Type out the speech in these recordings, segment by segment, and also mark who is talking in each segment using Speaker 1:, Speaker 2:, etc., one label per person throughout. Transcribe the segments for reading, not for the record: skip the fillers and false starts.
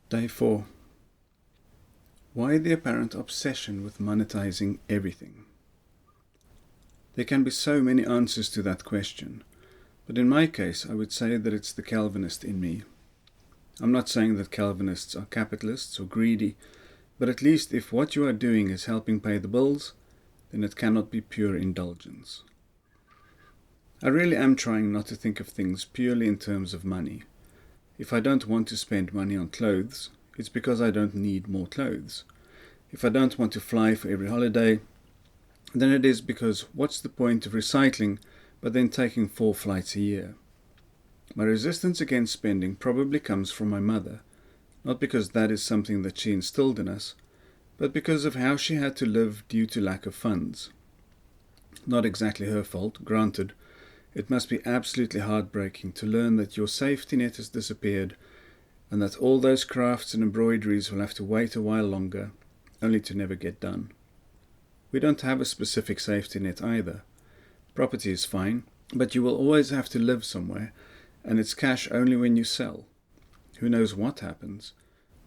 Speaker 1: Day 4. Why the apparent obsession with monetizing everything? There can be so many answers to that question, but in my case I would say that it's the Calvinist in me. I'm not saying that Calvinists are capitalists or greedy, but at least if what you are doing is helping pay the bills, then it cannot be pure indulgence. I really am trying not to think of things purely in terms of money. If I don't want to spend money on clothes, it's because I don't need more clothes. If I don't want to fly for every holiday, then it is because what's the point of recycling but then taking 4 flights a year? My resistance against spending probably comes from my mother, not because that is something that she instilled in us, but because of how she had to live due to lack of funds. Not exactly her fault, granted. It must be absolutely heartbreaking to learn that your safety net has disappeared and that all those crafts and embroideries will have to wait a while longer, only to never get done. We don't have a specific safety net either. Property is fine, but you will always have to live somewhere, and it's cash only when you sell. Who knows what happens?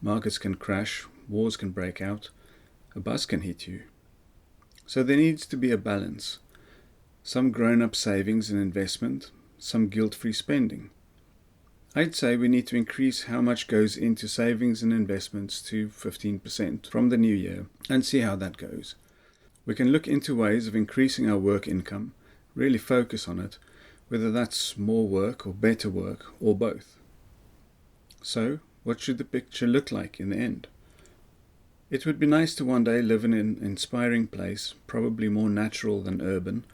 Speaker 1: Markets can crash, wars can break out, a bus can hit you. So there needs to be a balance. Some grown-up savings and investment, some guilt-free spending. I'd say we need to increase how much goes into savings and investments to 15% from the new year and see how that goes. We can look into ways of increasing our work income, really focus on it, whether that's more work or better work or both. So, what should the picture look like in the end? It would be nice to one day live in an inspiring place, probably more natural than urban,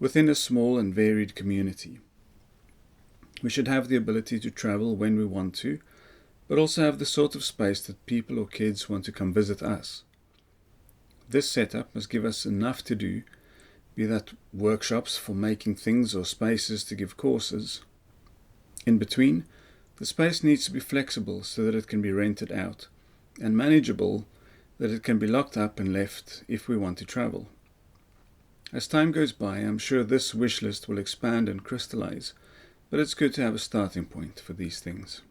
Speaker 1: within a small and varied community. We should have the ability to travel when we want to, but also have the sort of space that people or kids want to come visit us. This setup must give us enough to do, be that workshops for making things or spaces to give courses. In between, the space needs to be flexible so that it can be rented out, and manageable that it can be locked up and left if we want to travel. As time goes by, I'm sure this wish list will expand and crystallize, but it's good to have a starting point for these things.